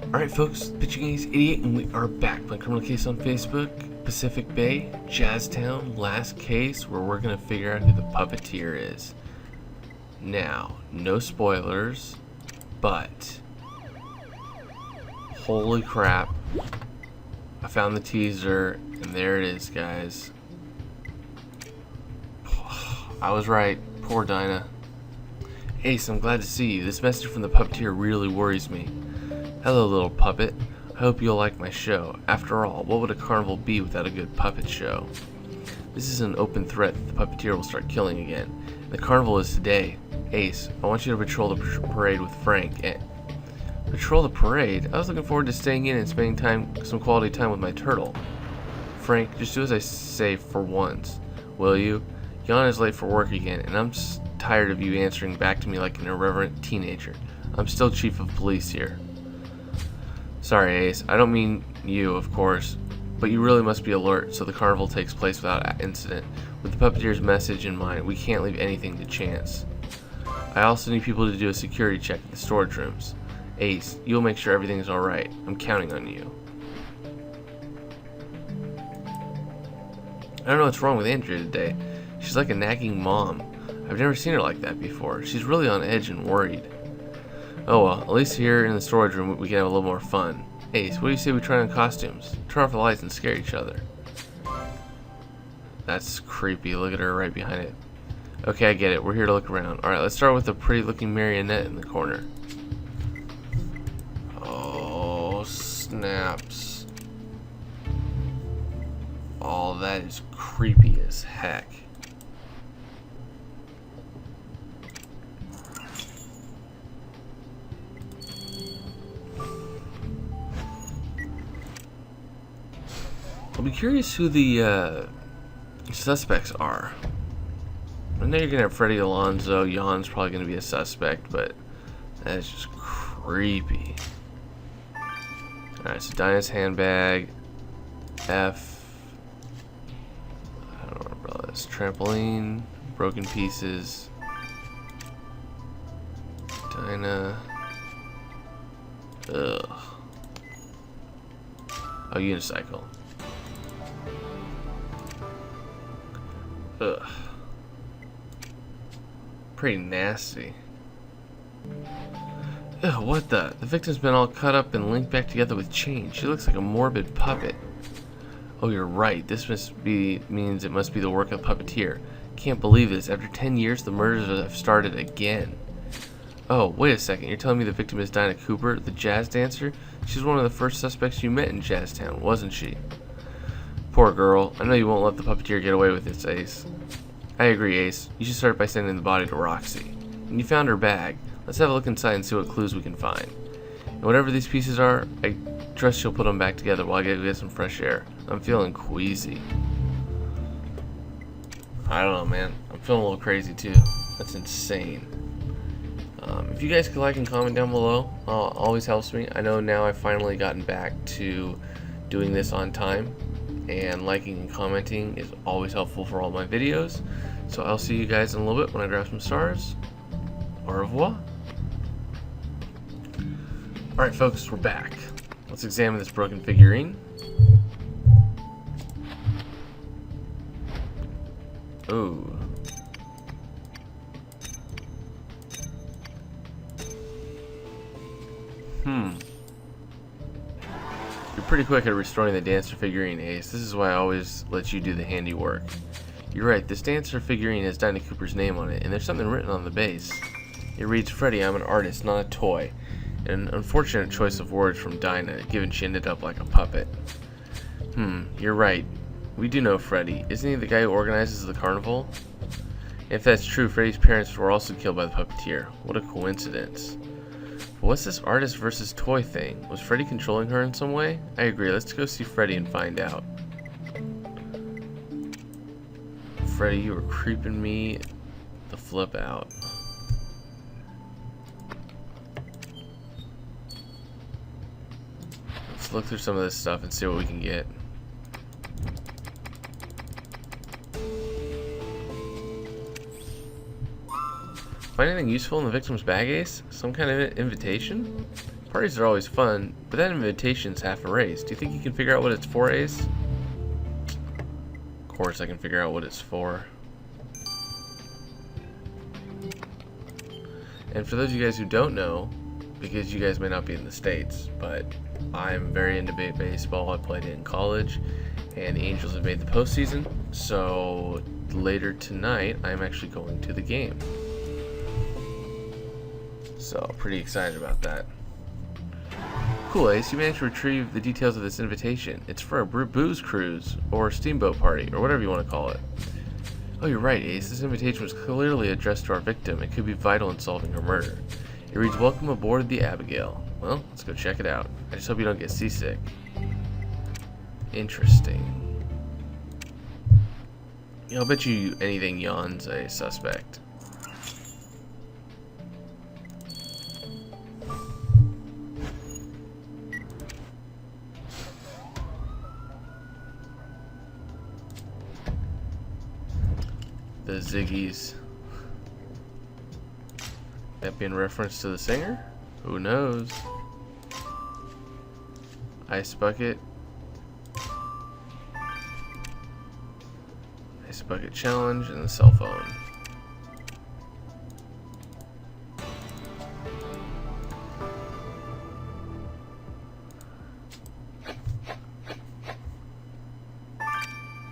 Alright folks, Pitching Ace 88 and we are back playing Criminal Case on Facebook, Pacific Bay, Jazztown, last case where we're going to figure out who the puppeteer is. Now, no spoilers, but holy crap, I found the teaser and there it is, guys. I was right, poor Dinah. Ace, I'm glad to see you. This message from the puppeteer really worries me. Hello, little puppet. I hope you'll like my show. After all, what would a carnival be without a good puppet show? This is an open threat that the puppeteer will start killing again. The carnival is today. Ace, I want you to patrol the parade with Frank. Patrol the parade? I was looking forward to staying in and spending some quality time with my turtle. Frank, just do as I say for once. Will you? Jan is late for work again, and I'm tired of you answering back to me like an irreverent teenager. I'm still chief of police here. Sorry, Ace. I don't mean you, of course, but you really must be alert so the carnival takes place without incident. With the puppeteer's message in mind, we can't leave anything to chance. I also need people to do a security check at the storage rooms. Ace, you'll make sure everything is alright. I'm counting on you. I don't know what's wrong with Andrea today. She's like a nagging mom. I've never seen her like that before. She's really on edge and worried. Oh well, at least here in the storage room we can have a little more fun. Ace, what do you say we try on costumes? Turn off the lights and scare each other. That's creepy. Look at her right behind it. Okay, I get it. We're here to look around. Alright, let's start with the pretty looking marionette in the corner. Oh, snaps. Oh, that is creepy as heck. I'll be curious who the suspects are. I know you're gonna have Freddy Alonzo. Jan's probably gonna be a suspect, but that's just creepy. Alright, so Dinah's handbag. F. I don't remember this. Trampoline. Broken pieces. Dinah. Ugh. Oh, unicycle. Ugh. Pretty nasty. Ugh, what the? The victim's been all cut up and linked back together with chains. She looks like a morbid puppet. Oh, you're right. This means it must be the work of the puppeteer. Can't believe this. After 10 years, the murders have started again. Oh, wait a second. You're telling me the victim is Dinah Cooper, the jazz dancer? She's one of the first suspects you met in Jazztown, wasn't she? Poor girl. I know you won't let the puppeteer get away with this, Ace. I agree, Ace. You should start by sending the body to Roxy. And you found her bag. Let's have a look inside and see what clues we can find. And whatever these pieces are, I trust she'll put them back together while I get some fresh air. I'm feeling queasy. I don't know, man. I'm feeling a little crazy, too. That's insane. If you guys could like and comment down below, always helps me. I know now I've finally gotten back to doing this on time. And liking and commenting is always helpful for all my videos. So I'll see you guys in a little bit when I grab some stars. Au revoir. Alright folks, we're back. Let's examine this broken figurine. Ooh. You're pretty quick at restoring the dancer figurine, Ace. This is why I always let you do the handiwork. You're right, this dancer figurine has Dinah Cooper's name on it, and there's something written on the base. It reads, Freddy, I'm an artist, not a toy. An unfortunate choice of words from Dinah, given she ended up like a puppet. You're right. We do know Freddy. Isn't he the guy who organizes the carnival? If that's true, Freddy's parents were also killed by the puppeteer. What a coincidence. What's this artist versus toy thing? Was Freddy controlling her in some way? I agree, let's go see Freddy and find out. Freddy, you were creeping me the flip out. Let's look through some of this stuff and see what we can get. Find anything useful in the victim's bag, Ace? Some kind of invitation? Parties are always fun, but that invitation's half a race. Do you think you can figure out what it's for, Ace? Of course I can figure out what it's for. And for those of you guys who don't know, because you guys may not be in the States, but I'm very into baseball. I played it in college, and the Angels have made the postseason. So later tonight, I'm actually going to the game. So pretty excited about that. Cool, Ace. You managed to retrieve the details of this invitation. It's for a booze cruise or steamboat party or whatever you want to call it. Oh, you're right, Ace. This invitation was clearly addressed to our victim and could be vital in solving her murder. It reads, "Welcome aboard the Abigail." Well, let's go check it out. I just hope you don't get seasick. Interesting. I'll bet you anything Yon's a suspect. The Ziggies. That being reference to the singer? Who knows? Ice bucket. Ice bucket challenge and the cell phone.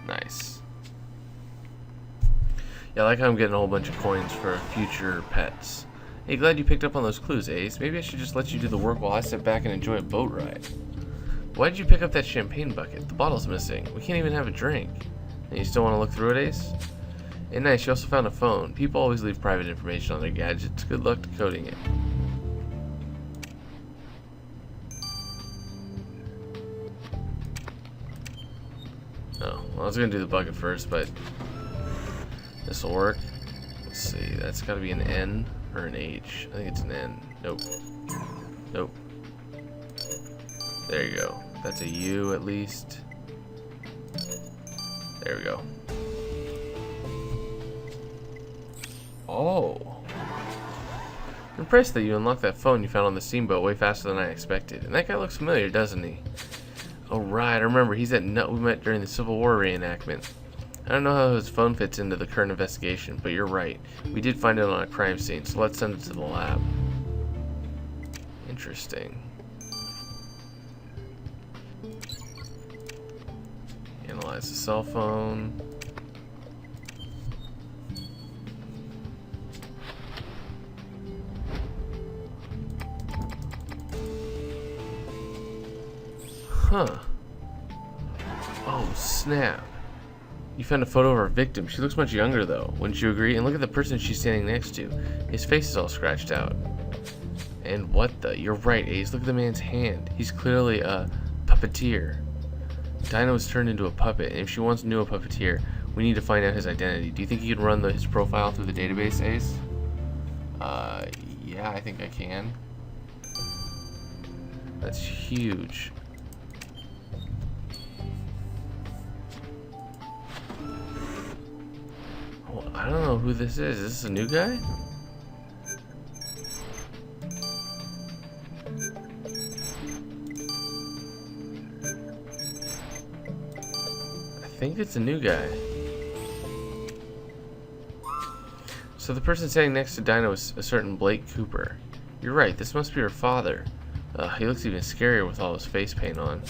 Nice. Yeah, I like how I'm getting a whole bunch of coins for future pets. Hey, glad you picked up on those clues, Ace. Maybe I should just let you do the work while I sit back and enjoy a boat ride. Why did you pick up that champagne bucket? The bottle's missing. We can't even have a drink. And you still want to look through it, Ace? And nice, you also found a phone. People always leave private information on their gadgets. Good luck decoding it. Oh, well, I was going to do the bucket first, but this will work. Let's see, that's got to be an N or an H. I think it's an N. Nope. Nope. There you go. That's a U at least. There we go. Oh. I'm impressed that you unlocked that phone you found on the steamboat way faster than I expected. And that guy looks familiar, doesn't he? Oh, right. I remember. He's that nut we met during the Civil War reenactment. I don't know how his phone fits into the current investigation, but you're right. We did find it on a crime scene, so let's send it to the lab. Interesting. Analyze the cell phone. Huh. Oh, snap. You found a photo of our victim. She looks much younger, though. Wouldn't you agree? And look at the person she's standing next to. His face is all scratched out. And what the? You're right, Ace. Look at the man's hand. He's clearly a puppeteer. Dinah was turned into a puppet, and if she once knew a puppeteer, we need to find out his identity. Do you think you can run his profile through the database, Ace? Yeah, I think I can. That's huge. Well, I don't know who this is. Is this a new guy? I think it's a new guy. So the person standing next to Dinah was a certain Blake Cooper. You're right, this must be her father. He looks even scarier with all his face paint on.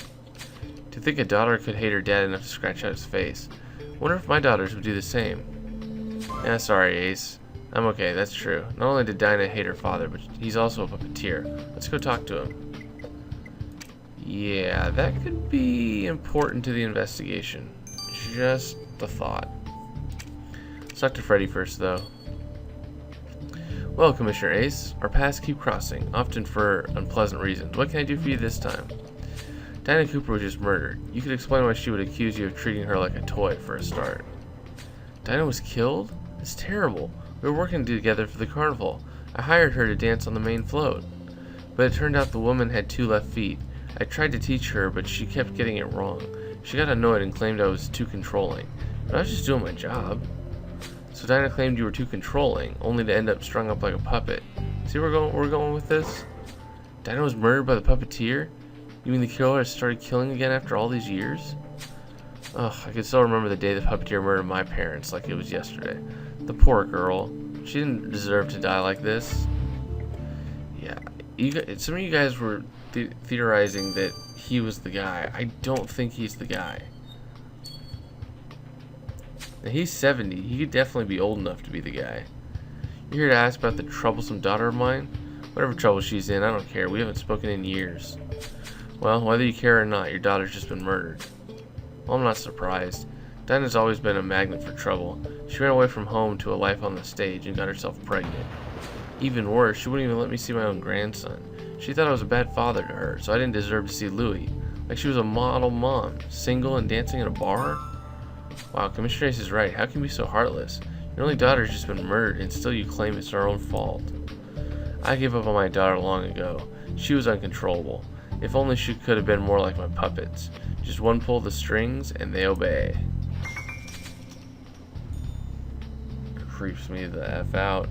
To think a daughter could hate her dad enough to scratch out his face. Wonder if my daughters would do the same. Yeah, sorry, Ace. I'm okay, that's true. Not only did Dinah hate her father, but he's also a puppeteer. Let's go talk to him. Yeah, that could be important to the investigation. Just the thought. Let's talk to Freddy first, though. Well, Commissioner Ace, our paths keep crossing, often for unpleasant reasons. What can I do for you this time? Dinah Cooper was just murdered. You could explain why she would accuse you of treating her like a toy for a start. Dinah was killed? It's terrible. We were working together for the carnival. I hired her to dance on the main float. But it turned out the woman had 2 left feet. I tried to teach her, but she kept getting it wrong. She got annoyed and claimed I was too controlling. But I was just doing my job. So Dinah claimed you were too controlling, only to end up strung up like a puppet. See where we're going with this? Dinah was murdered by the puppeteer? You mean the killer has started killing again after all these years? Ugh, I can still remember the day the puppeteer murdered my parents like it was yesterday. The poor girl. She didn't deserve to die like this. Yeah, some of you guys were theorizing that he was the guy. I don't think he's the guy. Now, he's 70. He could definitely be old enough to be the guy. You're here to ask about the troublesome daughter of mine? Whatever trouble she's in, I don't care. We haven't spoken in years. Well, whether you care or not, your daughter's just been murdered. Well, I'm not surprised. Dinah's always been a magnet for trouble. She ran away from home to a life on the stage and got herself pregnant. Even worse, she wouldn't even let me see my own grandson. She thought I was a bad father to her, so I didn't deserve to see Louis. Like she was a model mom, single and dancing in a bar? Wow, Commissioner Ace is right. How can you be so heartless? Your only daughter's just been murdered, and still you claim it's our own fault. I gave up on my daughter long ago. She was uncontrollable. If only she could have been more like my puppets. Just one pull of the strings, and they obey. Creeps me the F out.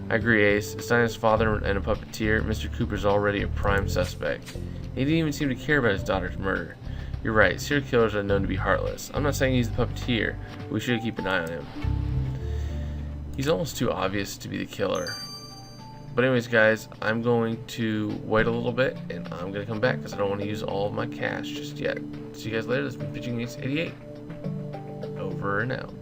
I agree, Ace. As Dinah's father and a puppeteer, Mr. Cooper's already a prime suspect. He didn't even seem to care about his daughter's murder. You're right, serial killers are known to be heartless. I'm not saying he's the puppeteer, but we should keep an eye on him. He's almost too obvious to be the killer. But anyways, guys, I'm going to wait a little bit, and I'm going to come back because I don't want to use all of my cash just yet. See you guys later. This has been Pitching Ace 88. Over and out.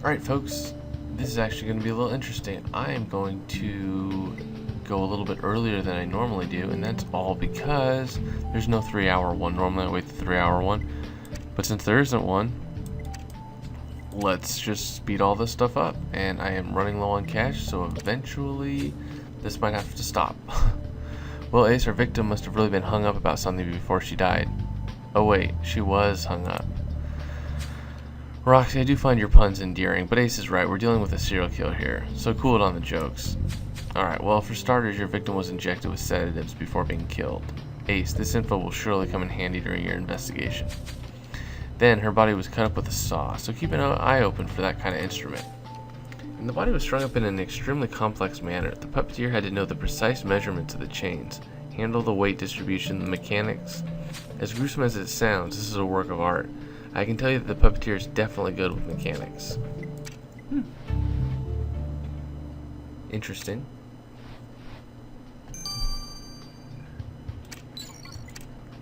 Alright, folks. This is actually going to be a little interesting. I am going to go a little bit earlier than I normally do, and that's all because there's no 3-hour one. Normally I wait the 3-hour one, but since there isn't one, let's just speed all this stuff up. And I am running low on cash, so eventually this might have to stop. Well, Ace, our victim must have really been hung up about something before she died. Oh wait, she was hung up. Roxy, I do find your puns endearing, but Ace is right. We're dealing with a serial killer here, so cool it on the jokes. Alright, well, for starters, your victim was injected with sedatives before being killed. Ace, this info will surely come in handy during your investigation. Then, her body was cut up with a saw, so keep an eye open for that kind of instrument. And the body was strung up in an extremely complex manner. The puppeteer had to know the precise measurements of the chains, handle the weight distribution, the mechanics. As gruesome as it sounds, this is a work of art. I can tell you that the puppeteer is definitely good with mechanics. Interesting.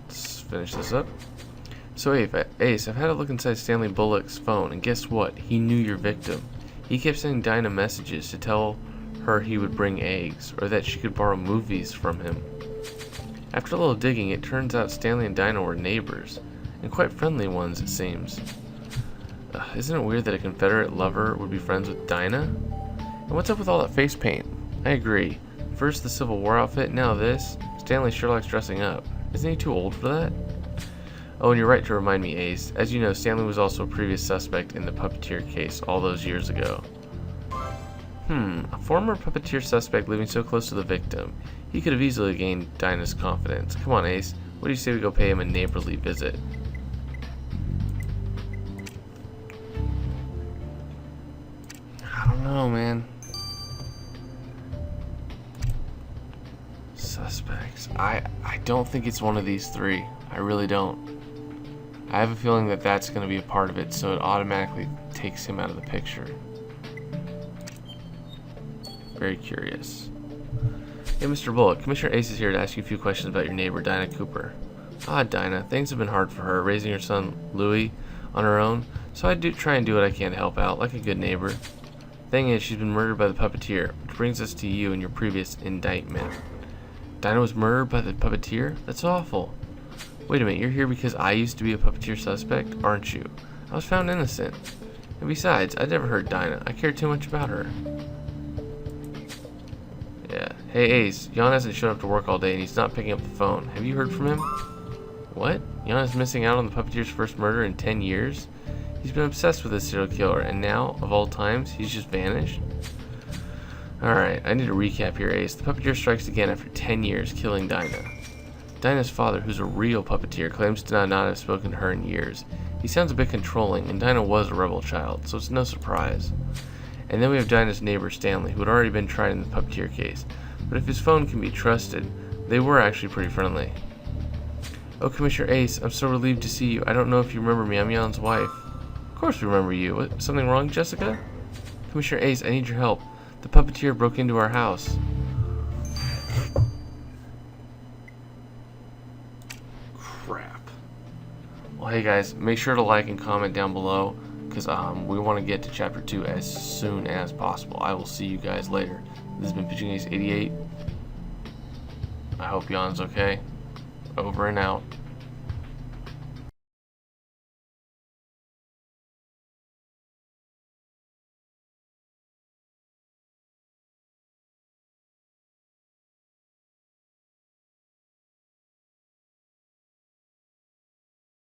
Let's finish this up. So Ace, I've had a look inside Stanley Bullock's phone, and guess what? He knew your victim. He kept sending Dinah messages to tell her he would bring eggs, or that she could borrow movies from him. After a little digging, it turns out Stanley and Dinah were neighbors, and quite friendly ones, it seems. Isn't it weird that a Confederate lover would be friends with Dinah? And what's up with all that face paint? I agree. First the Civil War outfit, now this. Stanley sure likes dressing up. Isn't he too old for that? Oh, and you're right to remind me, Ace. As you know, Stanley was also a previous suspect in the puppeteer case all those years ago. A former puppeteer suspect living so close to the victim. He could have easily gained Dinah's confidence. Come on, Ace. What do you say we go pay him a neighborly visit? I don't know, man. Suspects. I don't think it's one of these three. I really don't. I have a feeling that that's going to be a part of it, so it automatically takes him out of the picture. Very curious. Hey, Mr. Bullock, Commissioner Ace is here to ask you a few questions about your neighbor, Dinah Cooper. Ah, Dinah, things have been hard for her, raising her son, Louis, on her own, so I do try and do what I can to help out, like a good neighbor. Thing is, she's been murdered by the puppeteer, which brings us to you and your previous indictment. Dinah was murdered by the puppeteer? That's awful. Wait a minute, you're here because I used to be a puppeteer suspect, aren't you? I was found innocent. And besides, I'd never hurt Dinah. I cared too much about her. Yeah. Hey, Ace, Jan hasn't shown up to work all day and he's not picking up the phone. Have you heard from him? What? Jan is missing out on the puppeteer's first murder in 10 years? He's been obsessed with this serial killer, and now, of all times, he's just vanished? Alright, I need a recap here, Ace. The puppeteer strikes again after 10 years, killing Dinah. Dinah's father, who's a real puppeteer, claims to not have spoken to her in years. He sounds a bit controlling, and Dinah was a rebel child, so it's no surprise. And then we have Dinah's neighbor, Stanley, who had already been tried in the puppeteer case. but if his phone can be trusted, they were actually pretty friendly. Oh, Commissioner Ace, I'm so relieved to see you. I don't know if you remember me. I'm Jan's wife. Of course we remember you. What, something wrong, Jessica? Commissioner Ace, I need your help. The puppeteer broke into our house. Crap. Well, hey guys, make sure to like and comment down below, because we want to get to Chapter 2 as soon as possible. I will see you guys later. This has been Pitching Ace 88. I hope Jan's okay. Over and out.